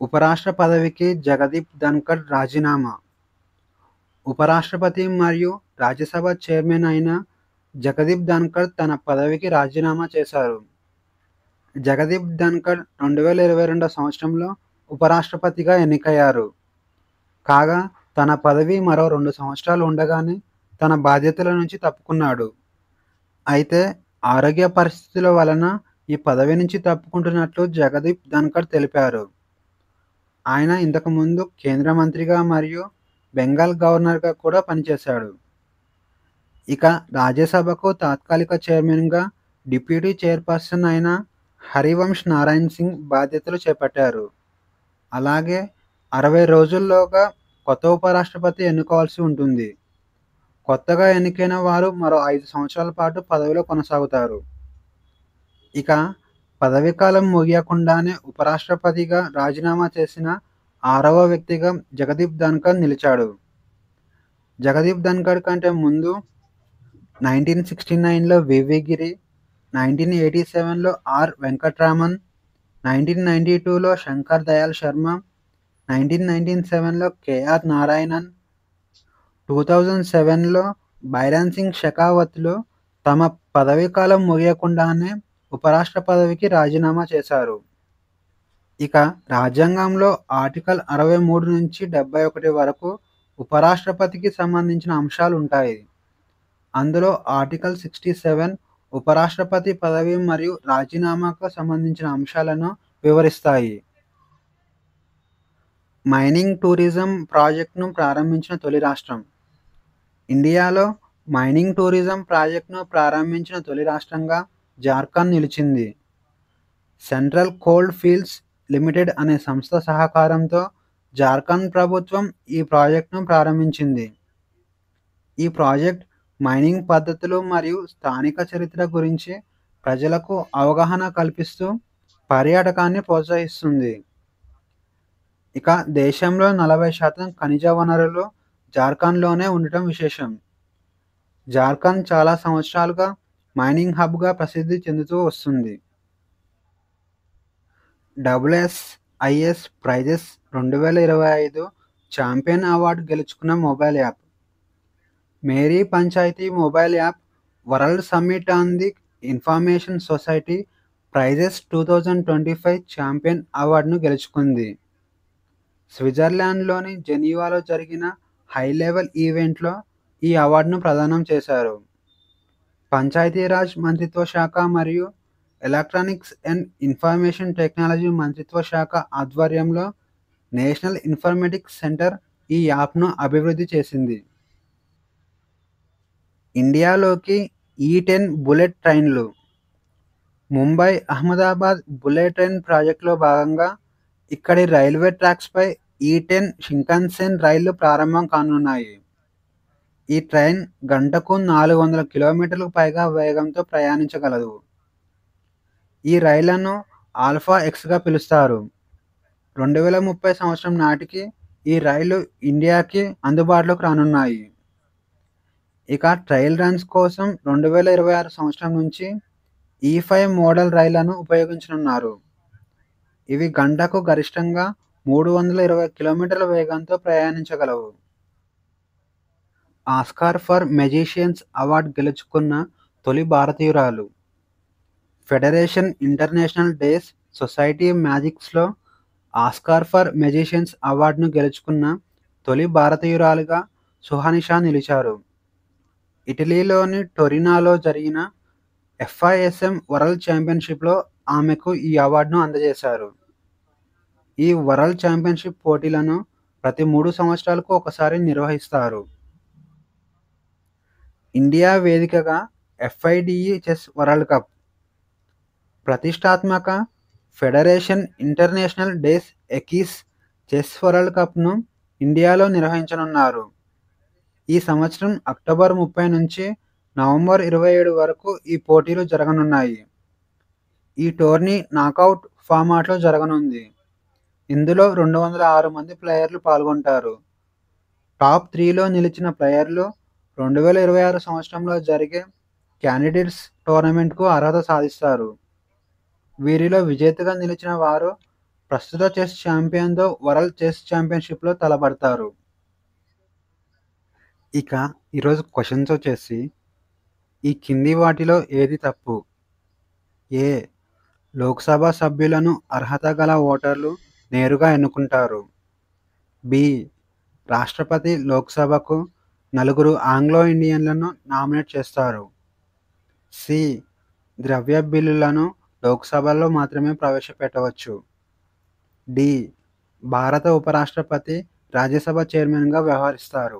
ఉపరాష్ట్ర పదవికి జగదీప్ ధన్కర్ రాజీనామా. ఉపరాష్ట్రపతి మరియు రాజ్యసభ చైర్మన్ అయిన జగదీప్ ధన్కర్ తన పదవికి రాజీనామా చేశారు. జగదీప్ ధన్కర్ 2022 సంవత్సరంలో ఉపరాష్ట్రపతిగా ఎన్నికయ్యారు. కాగా తన పదవి మరో 2 సంవత్సరాలు ఉండగానే తన బాధ్యతల నుంచి తప్పుకున్నాడు. అయితే ఆరోగ్య పరిస్థితుల వలన ఈ పదవి నుంచి తప్పుకుంటున్నట్లు జగదీప్ ధన్కర్ తెలిపారు. ఆయన ఇంతకుముందు కేంద్ర మంత్రిగా మరియు బెంగాల్ గవర్నర్గా కూడా పనిచేశాడు. ఇక రాజ్యసభకు తాత్కాలిక చైర్మన్గా డిప్యూటీ చైర్పర్సన్ అయిన హరివంశ్ నారాయణ్ సింగ్ బాధ్యతలు చేపట్టారు. అలాగే 60 రోజుల్లోగా కొత్త ఉపరాష్ట్రపతి ఎన్నుకోవాల్సి ఉంటుంది. కొత్తగా ఎన్నికైన వారు మరో 5 సంవత్సరాల పాటు పదవిలో కొనసాగుతారు. ఇక పదవీకాలం ముగియకుండానే ఉపరాష్ట్రపతిగా రాజీనామా చేసిన 6వ వ్యక్తిగా జగదీప్ ధన్కర్ నిలిచాడు. జగదీప్ ధన్కర్ కంటే ముందు 1969లో వివి గిరి, 1987లో ఆర్ వెంకట్రామన్, 1992లో శంకర్ దయాళ్ శర్మ, 1997లో కేఆర్ నారాయణన్, 2007లో బైరాన్ సింగ్ షెకావత్లు తమ పదవీకాలం ముగియకుండానే ఉపరాష్ట్ర పదవికి రాజీనామా చేశారు. ఇక రాజ్యాంగంలో ఆర్టికల్ 63 నుంచి 71 వరకు ఉపరాష్ట్రపతికి సంబంధించిన అంశాలు ఉంటాయి. అందులో ఆర్టికల్ 67 ఉపరాష్ట్రపతి పదవి మరియు రాజీనామాకు సంబంధించిన అంశాలను వివరిస్తాయి. మైనింగ్ టూరిజం ప్రాజెక్టును ప్రారంభించిన తొలి రాష్ట్రం. ఇండియాలో మైనింగ్ టూరిజం ప్రాజెక్టును ప్రారంభించిన తొలి రాష్ట్రంగా జార్ఖండ్ నిలిచింది. సెంట్రల్ కోల్డ్ ఫీల్డ్స్ లిమిటెడ్ అనే సంస్థ సహకారంతో జార్ఖండ్ ప్రభుత్వం ఈ ప్రాజెక్టును ప్రారంభించింది. ఈ ప్రాజెక్ట్ మైనింగ్ పద్ధతులు మరియు స్థానిక చరిత్ర గురించి ప్రజలకు అవగాహన కల్పిస్తూ పర్యాటకాన్ని ప్రోత్సహిస్తుంది. ఇక దేశంలో 40% ఖనిజ వనరులు జార్ఖండ్లోనే ఉండటం విశేషం. జార్ఖండ్ చాలా సంవత్సరాలుగా మైనింగ్ హబ్గా ప్రసిద్ధి చెందుతూ వస్తుంది. WSIS ప్రైజెస్ 2025 ఛాంపియన్ అవార్డు గెలుచుకున్న mobile app. Meri Panchayat mobile app World Summit on the Information Society prizes 2025 champion అవార్డును గెలుచుకుంది. స్విట్జర్లాండ్లోని జెనీవాలో జరిగిన హై లెవెల్ ఈవెంట్లో ఈ అవార్డును ప్రదానం చేశారు. పంచాయతీరాజ్ మంత్రిత్వ శాఖ మరియు ఎలక్ట్రానిక్స్ అండ్ ఇన్ఫర్మేషన్ టెక్నాలజీ మంత్రిత్వ శాఖ ఆధ్వర్యంలో నేషనల్ ఇన్ఫర్మేటిక్స్ సెంటర్ ఈ యాప్ను అభివృద్ధి చేసింది. ఇండియాలోకి E10 బుల్లెట్ ట్రైన్లు. ముంబై అహ్మదాబాద్ బుల్లెట్ ట్రైన్ ప్రాజెక్టులో భాగంగా ఇక్కడి రైల్వే ట్రాక్స్పై E10 షింకన్సేన్ రైళ్లు ప్రారంభం కానున్నాయి. ఈ ట్రైన్ గంటకు 400 కిలోమీటర్లకు పైగా వేగంతో ప్రయాణించగలదు. ఈ రైళ్లను ఆల్ఫా ఎక్స్గా పిలుస్తారు. 2030 సంవత్సరం నాటికి ఈ రైళ్లు ఇండియాకి అందుబాటులోకి రానున్నాయి. ఇక ట్రయల్ రన్స్ కోసం 2026 సంవత్సరం నుంచి E5 మోడల్ రైళ్లను ఉపయోగించనున్నారు. ఇవి గంటకు గరిష్టంగా 320 కిలోమీటర్ల వేగంతో ప్రయాణించగలవు. ఆస్కార్ ఫర్ మెజిషియన్స్ అవార్డు గెలుచుకున్న తొలి భారతీయురాలు. ఫెడరేషన్ ఇంటర్నేషనల్ డేస్ సొసైటీ మ్యాజిక్స్లో ఆస్కార్ ఫర్ మెజిషియన్స్ అవార్డును గెలుచుకున్న తొలి భారతీయురాలుగా సుహానిషా నిలిచారు. ఇటలీలోని టొరినోలో జరిగిన FISM వరల్డ్ ఛాంపియన్షిప్లో ఆమెకు ఈ అవార్డును అందజేశారు. ఈ వరల్డ్ ఛాంపియన్షిప్ పోటీలను ప్రతి 3 సంవత్సరాలకు ఒకసారి నిర్వహిస్తారు. ఇండియా వేదికగా FIDE చెస్ వరల్డ్ కప్. ప్రతిష్టాత్మక federation international des echecs chess world కప్ను ఇండియాలో నిర్వహించనున్నారు. ఈ సంవత్సరం అక్టోబర్ 30 నుంచి నవంబర్ 27 వరకు ఈ పోటీలు జరగనున్నాయి. ఈ టోర్నీ నాకౌట్ ఫార్మాట్లో జరగనుంది. ఇందులో 206 మంది ప్లేయర్లు పాల్గొంటారు. టాప్ 3లో నిలిచిన ప్లేయర్లు 2026 సంవత్సరంలో జరిగే క్యాండిడేట్స్ టోర్నమెంట్కు అర్హత సాధిస్తారు. వీరిలో విజేతగా నిలిచిన వారు ప్రస్తుత చెస్ ఛాంపియన్‌తో వరల్డ్ చెస్ ఛాంపియన్‌షిప్‌లో తలపడతారు. ఇక ఈరోజు క్వెషన్స్ వచ్చేసి, ఈ కింది వాటిలో ఏది తప్పు? ఏ. లోక్‌సభ సభ్యులను అర్హత గల ఓటర్లు నేరుగా ఎన్నుకుంటారు. బి. రాష్ట్రపతి లోక్‌సభకు నలుగురు ఆంగ్లో ఇండియన్లను నామినేట్ చేస్తారు. సి. ద్రవ్య బిల్లులను లోక్‌సభలో మాత్రమే ప్రవేశపెట్టవచ్చు. డి. భారత ఉపరాష్ట్రపతి రాజ్యసభ చైర్మన్‌గా వ్యవహరిస్తారు.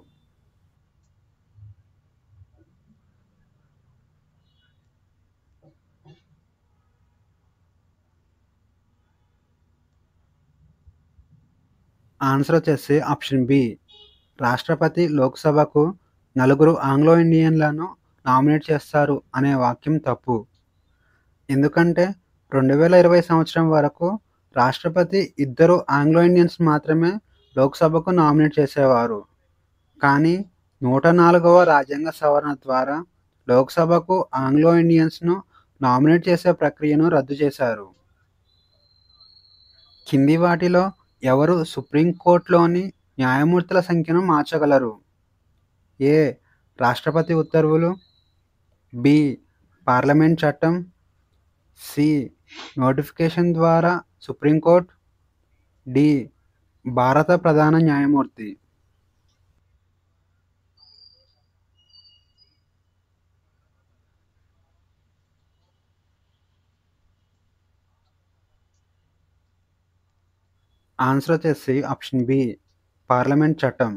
ఆన్సర్ వచ్చేసి ఆప్షన్ బి. రాష్ట్రపతి లోక్‌సభకు నలుగురు ఆంగ్లో ఇండియన్లను నామినేట్ చేస్తారు అనే వాక్యం తప్పు. ఎందుకంటే 2020 సంవత్సరం వరకు రాష్ట్రపతి ఇద్దరు ఆంగ్లో ఇండియన్స్ మాత్రమే లోక్‌సభకు నామినేట్ చేసేవారు. కానీ 104వ రాజ్యాంగ సవరణ ద్వారా లోక్‌సభకు ఆంగ్లో ఇండియన్స్‌ను నామినేట్ చేసే ప్రక్రియను రద్దు చేశారు. కింది వాటిలో ఎవరు సుప్రీంకోర్టులోని న్యాయమూర్తుల సంఖ్యను మార్చగలరు? ఏ. రాష్ట్రపతి ఉత్తర్వులు. బి. పార్లమెంట్ చట్టం. సి. నోటిఫికేషన్ ద్వారా సుప్రీంకోర్టు. డి. భారత ప్రధాన న్యాయమూర్తి. ఆన్సర్ వచ్చేసి ఆప్షన్ బి. పార్లమెంట్ చట్టం.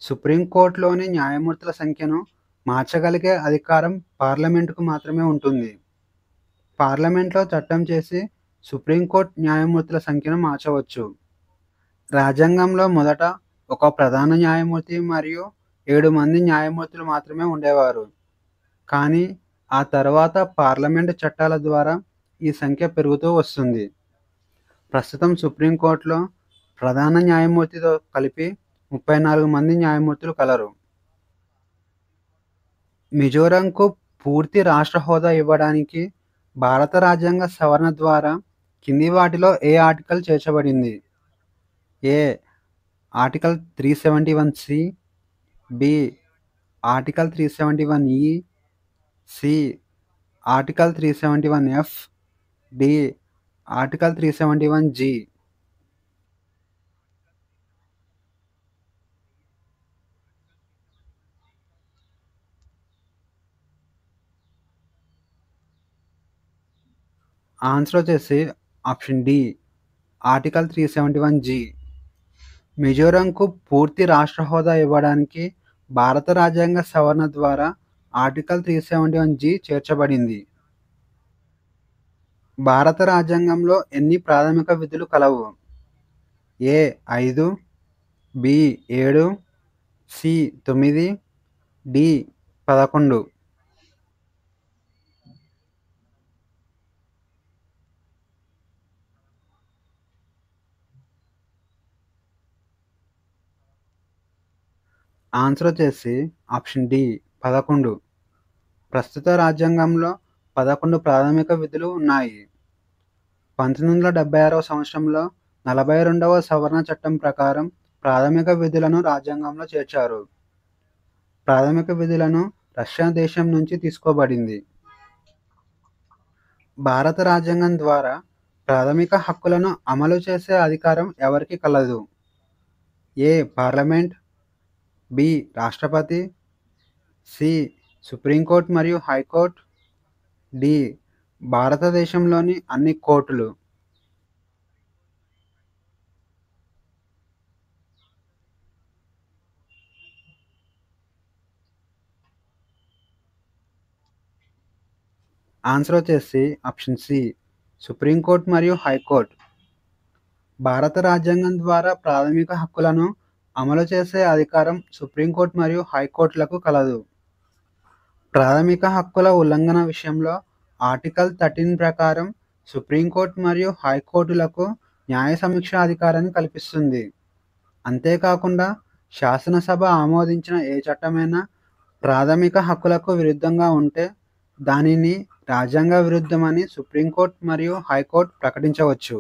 సుప్రీంకోర్టులోని న్యాయమూర్తుల సంఖ్యను మార్చగలిగే అధికారం పార్లమెంటుకు మాత్రమే ఉంటుంది. పార్లమెంట్లో చట్టం చేసి సుప్రీంకోర్టు న్యాయమూర్తుల సంఖ్యను మార్చవచ్చు. రాజ్యాంగంలో మొదట ఒక ప్రధాన న్యాయమూర్తి మరియు 7 మంది న్యాయమూర్తులు మాత్రమే ఉండేవారు. కానీ ఆ తర్వాత పార్లమెంటు చట్టాల ద్వారా ఈ సంఖ్య పెరుగుతూ వస్తుంది. ప్రస్తుతం సుప్రీంకోర్టులో ప్రధాన న్యాయమూర్తితో కలిపి 34 మంది న్యాయమూర్తులు కలరు. మిజోరంకు పూర్తి రాష్ట్ర హోదా ఇవ్వడానికి భారత రాజ్యాంగ సవరణ ద్వారా కింది వాటిలో ఏ ఆర్టికల్ చేర్చబడింది? ఏ. ఆర్టికల్ 371(సి). బి. ఆర్టికల్ 371(ఇ). సి. ఆర్టికల్ 371(ఎఫ్). డి. ఆర్టికల్ 371(జి). ఆన్సర్ వచ్చేసి ఆప్షన్ డి. ఆర్టికల్ 371(జి). మిజోరంకు పూర్తి రాష్ట్ర హోదా ఇవ్వడానికి భారత రాజ్యాంగ సవరణ ద్వారా ఆర్టికల్ 371(జి) చేర్చబడింది. భారత రాజ్యాంగంలో ఎన్ని ప్రాథమిక విధులు కలవు? ఏ. 5. బి. 7. సి. 9. డి. 11. ఆన్సర్ వచ్చేసి ఆప్షన్ డి. 11. ప్రస్తుత రాజ్యాంగంలో 11 ప్రాథమిక విధులు ఉన్నాయి. 1976వ సంవత్సరంలో 42వ సవరణ చట్టం ప్రకారం ప్రాథమిక విధులను రాజ్యాంగంలో చేర్చారు. ప్రాథమిక విధులను రష్యా దేశం నుంచి తీసుకోబడింది. భారత రాజ్యాంగం ద్వారా ప్రాథమిక హక్కులను అమలు చేసే అధికారం ఎవరికి కలదు? ఏ. పార్లమెంట్. బి. రాష్ట్రపతి. సి. సుప్రీంకోర్టు మరియు హైకోర్టు. డి. భారతదేశంలోని అన్ని కోర్టులు. ఆన్సర్ వచ్చేసి ఆప్షన్ సి. సుప్రీంకోర్టు మరియు హైకోర్టు. భారత రాజ్యాంగం ద్వారా ప్రాథమిక హక్కులను అమలు చేసే అధికారం సుప్రీంకోర్టు మరియు హైకోర్టులకు కలదు. ప్రాథమిక హక్కుల ఉల్లంఘన విషయంలో ఆర్టికల్ 13 ప్రకారం సుప్రీంకోర్టు మరియు హైకోర్టులకు న్యాయ సమీక్ష అధికారాన్ని కల్పిస్తుంది. అంతేకాకుండా శాసనసభ ఆమోదించిన ఏ చట్టమైనా ప్రాథమిక హక్కులకు విరుద్ధంగా ఉంటే దానిని రాజ్యాంగ విరుద్ధమని సుప్రీంకోర్టు మరియు హైకోర్టు ప్రకటించవచ్చు.